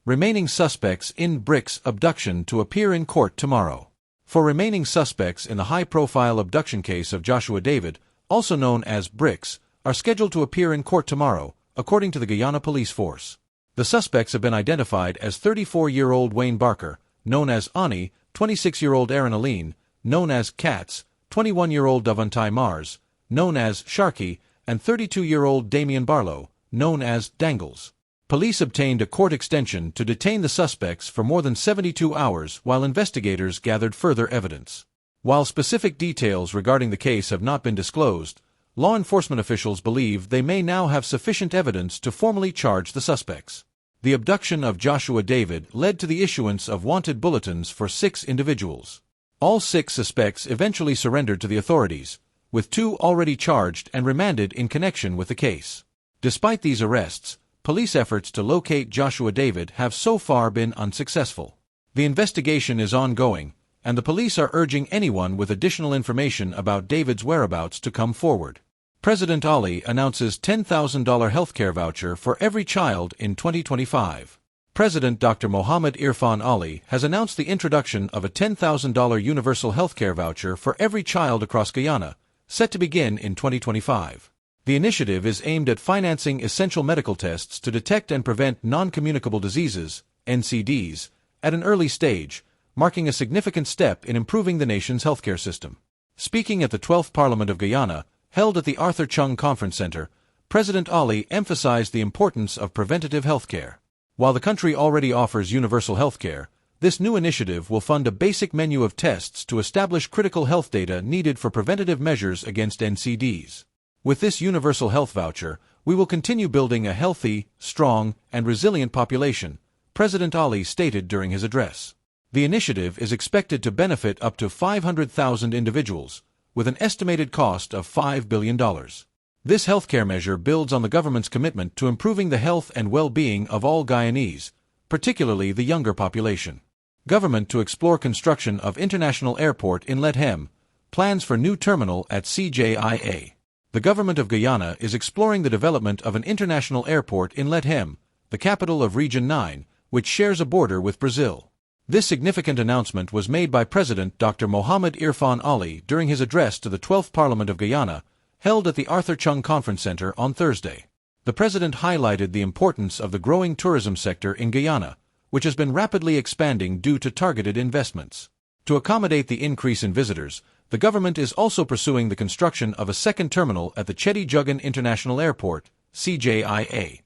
Remaining suspects in BRICS abduction to appear in court tomorrow. 4 remaining suspects in the high-profile abduction case of Joshua David, also known as BRICS, are scheduled to appear in court tomorrow, according to the Guyana police force. The suspects have been identified as 34-year-old Wayne Barker, known as Ani, 26-year-old Aaron Aline, known as Katz, 21-year-old Davontai Mars, known as Sharkey, and 32-year-old Damian Barlow, known as Dangles. Police obtained a court extension to detain the suspects for more than 72 hours while investigators gathered further evidence. While specific details regarding the case have not been disclosed, law enforcement officials believe they may now have sufficient evidence to formally charge the suspects. The abduction of Joshua David led to the issuance of wanted bulletins for 6 individuals. All 6 suspects eventually surrendered to the authorities, with 2 already charged and remanded in connection with the case. Despite these arrests, police efforts to locate Joshua David have so far been unsuccessful. The investigation is ongoing, and the police are urging anyone with additional information about David's whereabouts to come forward. President Ali announces $10,000 healthcare voucher for every child in 2025. President Dr. Mohammed Irfan Ali has announced the introduction of a $10,000 universal healthcare voucher for every child across Guyana, set to begin in 2025. The initiative is aimed at financing essential medical tests to detect and prevent non-communicable diseases, NCDs, at an early stage, marking a significant step in improving the nation's healthcare system. Speaking at the 12th Parliament of Guyana, held at the Arthur Chung Conference Center, President Ali emphasized the importance of preventative healthcare. While the country already offers universal healthcare, this new initiative will fund a basic menu of tests to establish critical health data needed for preventative measures against NCDs. With this universal health voucher, we will continue building a healthy, strong, and resilient population, President Ali stated during his address. The initiative is expected to benefit up to 500,000 individuals, with an estimated cost of $5 billion. This healthcare measure builds on the government's commitment to improving the health and well-being of all Guyanese, particularly the younger population. Government to explore construction of International Airport in Lethem, plans for new terminal at CJIA. The government of Guyana is exploring the development of an international airport in Lethem, the capital of Region 9, which shares a border with Brazil. This significant announcement was made by President Dr. Mohammed Irfan Ali during his address to the 12th Parliament of Guyana, held at the Arthur Chung Conference Center on Thursday. The president highlighted the importance of the growing tourism sector in Guyana, which has been rapidly expanding due to targeted investments. To accommodate the increase in visitors, the government is also pursuing the construction of a second terminal at the Chetty Jugan International Airport, CJIA.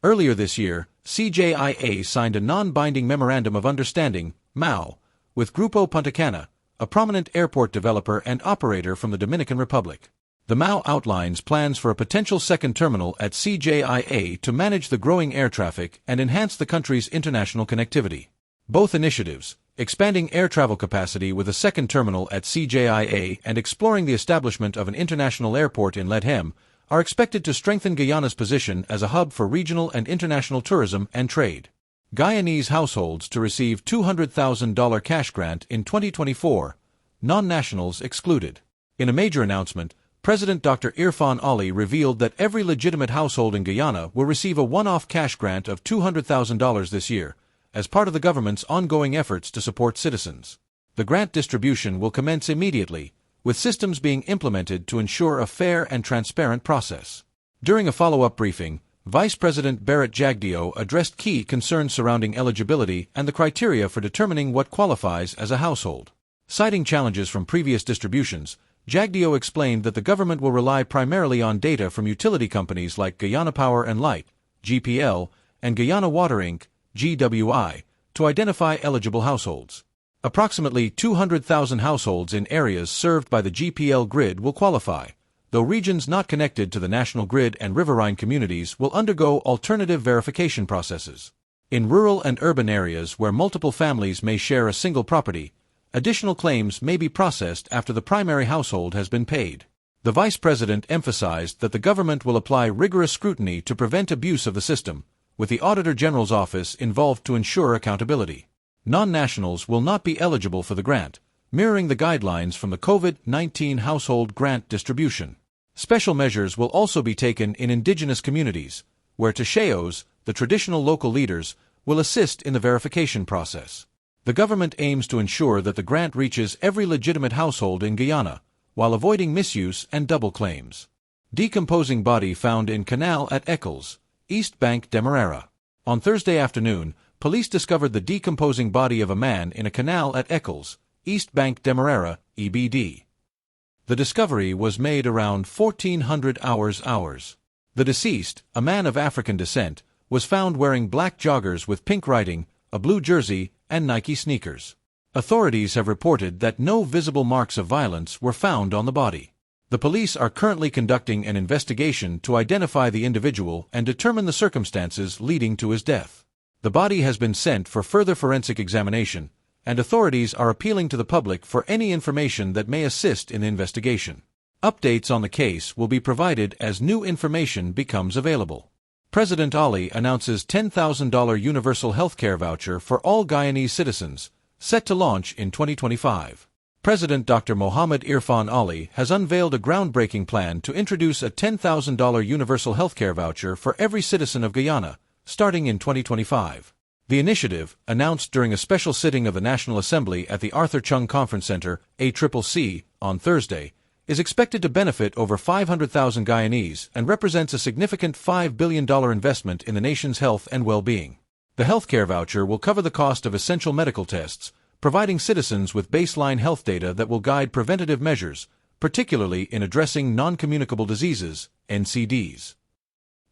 Earlier this year, CJIA signed a non-binding Memorandum of Understanding, MOU, with Grupo Punta Cana, a prominent airport developer and operator from the Dominican Republic. The MOU outlines plans for a potential second terminal at CJIA to manage the growing air traffic and enhance the country's international connectivity. Both initiatives, expanding air travel capacity with a second terminal at CJIA and exploring the establishment of an international airport in Lethem, are expected to strengthen Guyana's position as a hub for regional and international tourism and trade. Guyanese households to receive $200,000 cash grant in 2024, non-nationals excluded. In a major announcement, President Dr. Irfan Ali revealed that every legitimate household in Guyana will receive a one-off cash grant of $200,000 this year, as part of the government's ongoing efforts to support citizens. The grant distribution will commence immediately, with systems being implemented to ensure a fair and transparent process. During a follow-up briefing, Vice President Barrett Jagdeo addressed key concerns surrounding eligibility and the criteria for determining what qualifies as a household. Citing challenges from previous distributions, Jagdeo explained that the government will rely primarily on data from utility companies like Guyana Power and Light, GPL, and Guyana Water Inc., GWI, to identify eligible households. Approximately 200,000 households in areas served by the GPL grid will qualify, though regions not connected to the national grid and riverine communities will undergo alternative verification processes. In rural and urban areas where multiple families may share a single property, additional claims may be processed after the primary household has been paid. The Vice President emphasized that the government will apply rigorous scrutiny to prevent abuse of the system, with the Auditor General's office involved to ensure accountability. Non-nationals will not be eligible for the grant, mirroring the guidelines from the COVID-19 household grant distribution. Special measures will also be taken in indigenous communities, where Tashayos, the traditional local leaders, will assist in the verification process. The government aims to ensure that the grant reaches every legitimate household in Guyana, while avoiding misuse and double claims. Decomposing body found in Canal at Eccles, East Bank, Demerara. On Thursday afternoon, police discovered the decomposing body of a man in a canal at Eccles, East Bank, Demerara, EBD. The discovery was made around 1400 hours. The deceased, a man of African descent, was found wearing black joggers with pink writing, a blue jersey, and Nike sneakers. Authorities have reported that no visible marks of violence were found on the body. The police are currently conducting an investigation to identify the individual and determine the circumstances leading to his death. The body has been sent for further forensic examination, and authorities are appealing to the public for any information that may assist in the investigation. Updates on the case will be provided as new information becomes available. President Ali announces $10,000 universal healthcare voucher for all Guyanese citizens, set to launch in 2025. President Dr. Mohammed Irfan Ali has unveiled a groundbreaking plan to introduce a $10,000 universal healthcare voucher for every citizen of Guyana, starting in 2025. The initiative, announced during a special sitting of the National Assembly at the Arthur Chung Conference Center, ACCC, on Thursday, is expected to benefit over 500,000 Guyanese and represents a significant $5 billion investment in the nation's health and well-being. The healthcare voucher will cover the cost of essential medical tests, providing citizens with baseline health data that will guide preventative measures, particularly in addressing non-communicable diseases, NCDs.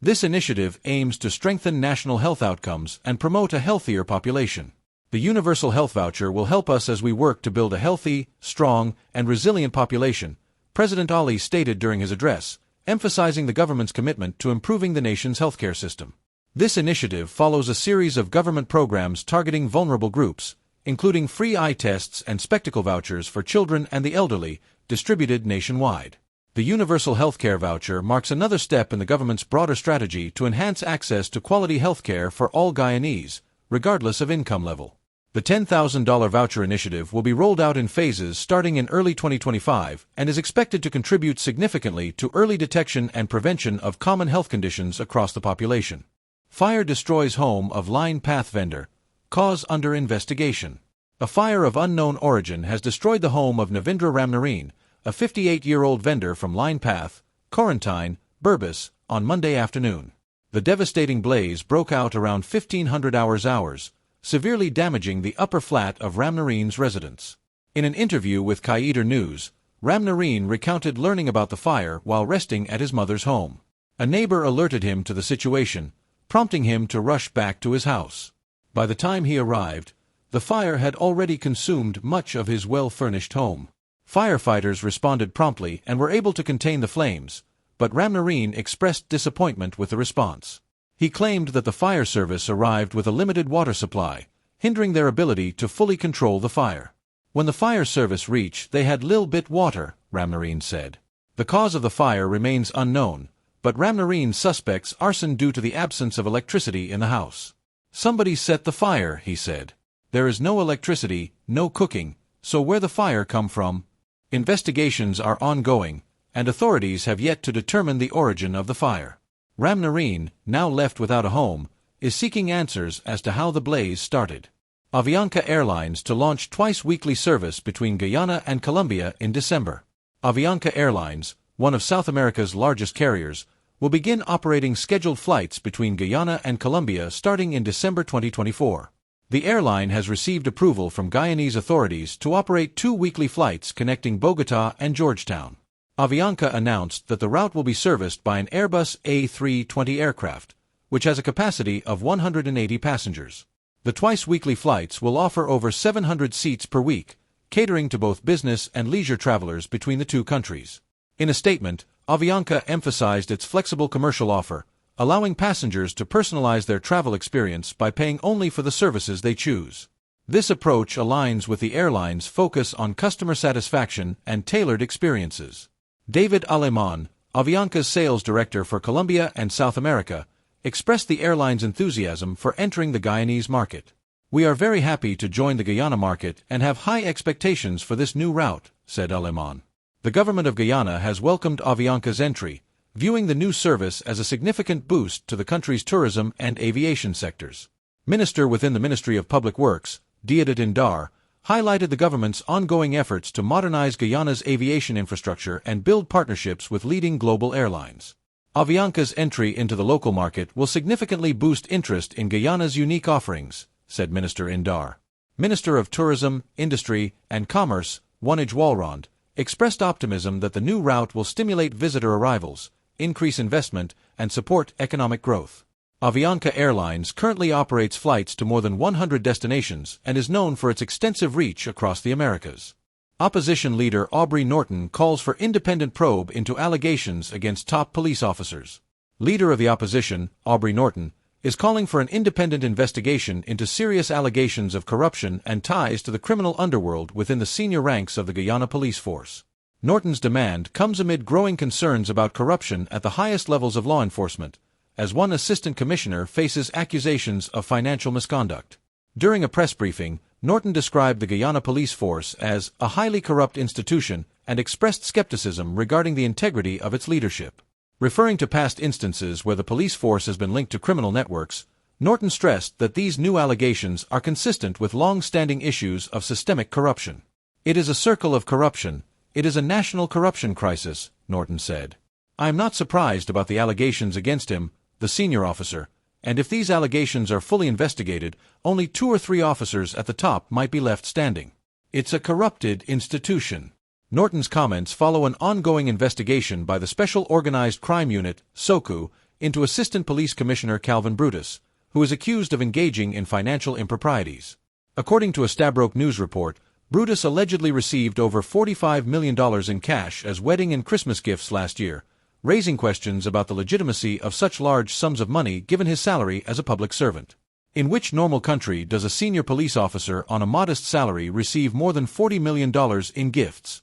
This initiative aims to strengthen national health outcomes and promote a healthier population. The Universal Health Voucher will help us as we work to build a healthy, strong, and resilient population, President Ali stated during his address, emphasizing the government's commitment to improving the nation's healthcare system. This initiative follows a series of government programs targeting vulnerable groups, including free eye tests and spectacle vouchers for children and the elderly, distributed nationwide. The Universal Healthcare Voucher marks another step in the government's broader strategy to enhance access to quality healthcare for all Guyanese, regardless of income level. The $10,000 voucher initiative will be rolled out in phases starting in early 2025 and is expected to contribute significantly to early detection and prevention of common health conditions across the population. Fire destroys home of line path vendor. Cause under investigation. A fire of unknown origin has destroyed the home of Navindra Ramnarine, a 58-year-old vendor from Line Path, Quarantine, Berbice, on Monday afternoon. The devastating blaze broke out around 1500 hours, severely damaging the upper flat of Ramnarine's residence. In an interview with Kaider News, Ramnarine recounted learning about the fire while resting at his mother's home. A neighbor alerted him to the situation, prompting him to rush back to his house. By the time he arrived, the fire had already consumed much of his well-furnished home. Firefighters responded promptly and were able to contain the flames, but Ramnarine expressed disappointment with the response. He claimed that the fire service arrived with a limited water supply, hindering their ability to fully control the fire. When the fire service reached, they had little bit water, Ramnarine said. The cause of the fire remains unknown, but Ramnarine suspects arson due to the absence of electricity in the house. Somebody set the fire, he said. There is no electricity, no cooking, so where the fire come from? Investigations are ongoing, and authorities have yet to determine the origin of the fire. Ramnarine, now left without a home, is seeking answers as to how the blaze started. Avianca Airlines to launch twice-weekly service between Guyana and Colombia in December. Avianca Airlines, one of South America's largest carriers, will begin operating scheduled flights between Guyana and Colombia starting in December 2024. The airline has received approval from Guyanese authorities to operate 2 weekly flights connecting Bogotá and Georgetown. Avianca announced that the route will be serviced by an Airbus A320 aircraft, which has a capacity of 180 passengers. The twice-weekly flights will offer over 700 seats per week, catering to both business and leisure travelers between the two countries. In a statement, Avianca emphasized its flexible commercial offer, allowing passengers to personalize their travel experience by paying only for the services they choose. This approach aligns with the airline's focus on customer satisfaction and tailored experiences. David Aleman, Avianca's sales director for Colombia and South America, expressed the airline's enthusiasm for entering the Guyanese market. "We are very happy to join the Guyana market and have high expectations for this new route," said Aleman. The government of Guyana has welcomed Avianca's entry, viewing the new service as a significant boost to the country's tourism and aviation sectors. Minister within the Ministry of Public Works, Deodat Indar, highlighted the government's ongoing efforts to modernize Guyana's aviation infrastructure and build partnerships with leading global airlines. Avianca's entry into the local market will significantly boost interest in Guyana's unique offerings, said Minister Indar. Minister of Tourism, Industry, and Commerce, Wanij Walrond, expressed optimism that the new route will stimulate visitor arrivals, increase investment, and support economic growth. Avianca Airlines currently operates flights to more than 100 destinations and is known for its extensive reach across the Americas. Opposition leader Aubrey Norton calls for independent probe into allegations against top police officers. Leader of the opposition, Aubrey Norton, is calling for an independent investigation into serious allegations of corruption and ties to the criminal underworld within the senior ranks of the Guyana police force. Norton's demand comes amid growing concerns about corruption at the highest levels of law enforcement, as one assistant commissioner faces accusations of financial misconduct. During a press briefing, Norton described the Guyana police force as a highly corrupt institution and expressed skepticism regarding the integrity of its leadership. Referring to past instances where the police force has been linked to criminal networks, Norton stressed that these new allegations are consistent with long-standing issues of systemic corruption. "It is a circle of corruption. It is a national corruption crisis," Norton said. "I am not surprised about the allegations against him, the senior officer, and if these allegations are fully investigated, only 2 or 3 officers at the top might be left standing. It's a corrupted institution." Norton's comments follow an ongoing investigation by the Special Organized Crime Unit, SOCU, into Assistant Police Commissioner Calvin Brutus, who is accused of engaging in financial improprieties. According to a Stabroek News report, Brutus allegedly received over $45 million in cash as wedding and Christmas gifts last year, raising questions about the legitimacy of such large sums of money given his salary as a public servant. In which normal country does a senior police officer on a modest salary receive more than $40 million in gifts?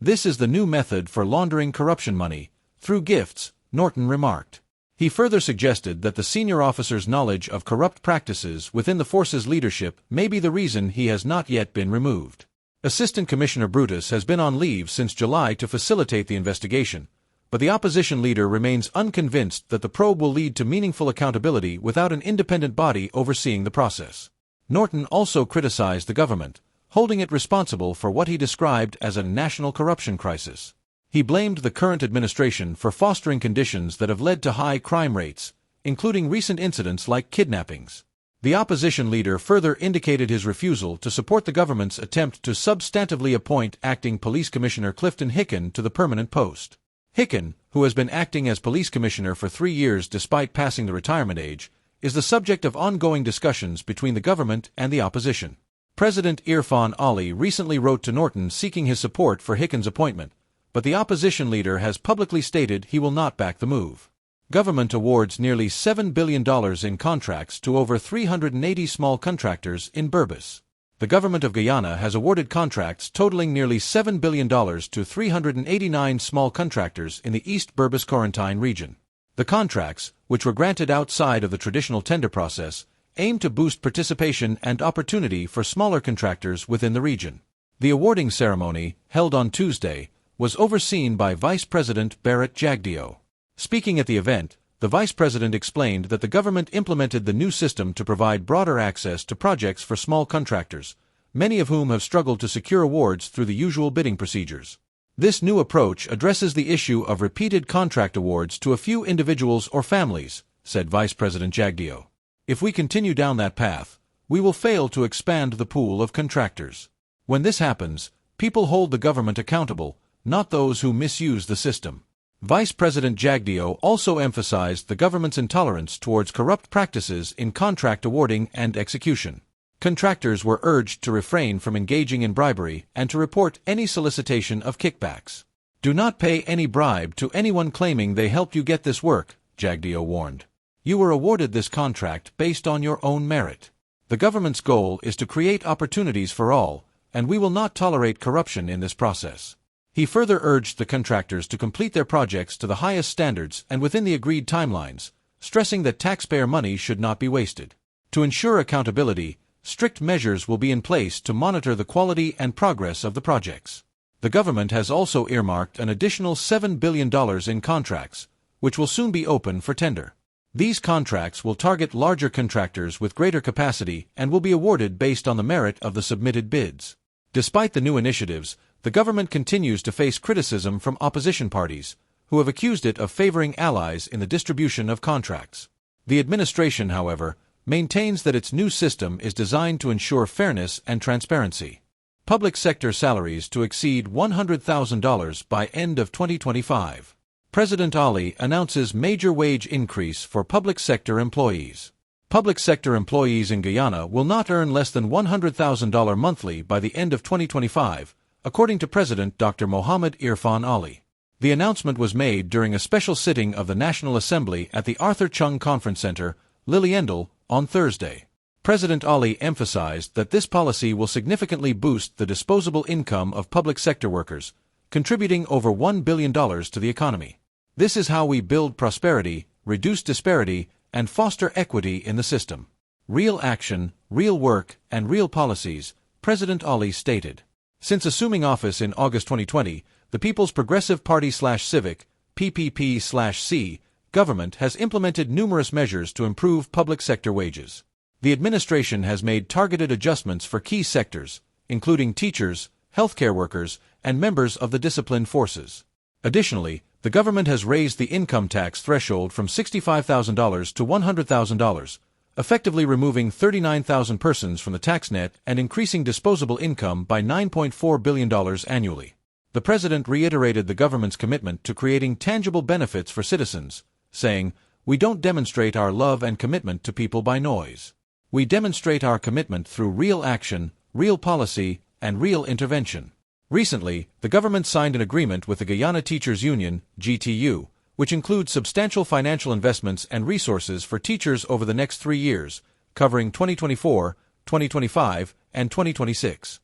"This is the new method for laundering corruption money, through gifts," Norton remarked. He further suggested that the senior officer's knowledge of corrupt practices within the force's leadership may be the reason he has not yet been removed. Assistant Commissioner Brutus has been on leave since July to facilitate the investigation, but the opposition leader remains unconvinced that the probe will lead to meaningful accountability without an independent body overseeing the process. Norton also criticized the government, holding it responsible for what he described as a national corruption crisis. He blamed the current administration for fostering conditions that have led to high crime rates, including recent incidents like kidnappings. The opposition leader further indicated his refusal to support the government's attempt to substantively appoint Acting Police Commissioner Clifton Hicken to the permanent post. Hicken, who has been acting as police commissioner for 3 years despite passing the retirement age, is the subject of ongoing discussions between the government and the opposition. President Irfan Ali recently wrote to Norton seeking his support for Hicken's appointment, but the opposition leader has publicly stated he will not back the move. Government awards nearly $7 billion in contracts to over 380 small contractors in Berbice. The government of Guyana has awarded contracts totaling nearly $7 billion to 389 small contractors in the East Berbice Quarantine region. The contracts, which were granted outside of the traditional tender process, aim to boost participation and opportunity for smaller contractors within the region. The awarding ceremony, held on Tuesday, was overseen by Vice President Barrett Jagdeo. Speaking at the event, the Vice President explained that the government implemented the new system to provide broader access to projects for small contractors, many of whom have struggled to secure awards through the usual bidding procedures. This new approach addresses the issue of repeated contract awards to a few individuals or families, said Vice President Jagdeo. If we continue down that path, we will fail to expand the pool of contractors. When this happens, people hold the government accountable, not those who misuse the system. Vice President Jagdeo also emphasized the government's intolerance towards corrupt practices in contract awarding and execution. Contractors were urged to refrain from engaging in bribery and to report any solicitation of kickbacks. "Do not pay any bribe to anyone claiming they helped you get this work," Jagdeo warned. "You were awarded this contract based on your own merit. The government's goal is to create opportunities for all, and we will not tolerate corruption in this process." He further urged the contractors to complete their projects to the highest standards and within the agreed timelines, stressing that taxpayer money should not be wasted. To ensure accountability, strict measures will be in place to monitor the quality and progress of the projects. The government has also earmarked an additional $7 billion in contracts, which will soon be open for tender. These contracts will target larger contractors with greater capacity and will be awarded based on the merit of the submitted bids. Despite the new initiatives, the government continues to face criticism from opposition parties, who have accused it of favoring allies in the distribution of contracts. The administration, however, maintains that its new system is designed to ensure fairness and transparency. Public sector salaries to exceed $100,000 by end of 2025. President Ali announces major wage increase for public sector employees. Public sector employees in Guyana will not earn less than $100,000 monthly by the end of 2025, according to President Dr. Mohammed Irfan Ali. The announcement was made during a special sitting of the National Assembly at the Arthur Chung Conference Center, Liliendal, on Thursday. President Ali emphasized that this policy will significantly boost the disposable income of public sector workers, contributing over $1 billion to the economy. This is how we build prosperity, reduce disparity, and foster equity in the system. Real action, real work, and real policies, President Ali stated. Since assuming office in August 2020, the People's Progressive Party/Civic, PPP/C, government has implemented numerous measures to improve public sector wages. The administration has made targeted adjustments for key sectors, including teachers, healthcare workers, and members of the disciplined forces. Additionally, the government has raised the income tax threshold from $65,000 to $100,000, effectively removing 39,000 persons from the tax net and increasing disposable income by $9.4 billion annually. The president reiterated the government's commitment to creating tangible benefits for citizens, saying, "We don't demonstrate our love and commitment to people by noise. We demonstrate our commitment through real action, real policy, and real intervention." Recently, the government signed an agreement with the Guyana Teachers Union, GTU, which includes substantial financial investments and resources for teachers over the next 3 years, covering 2024, 2025, and 2026.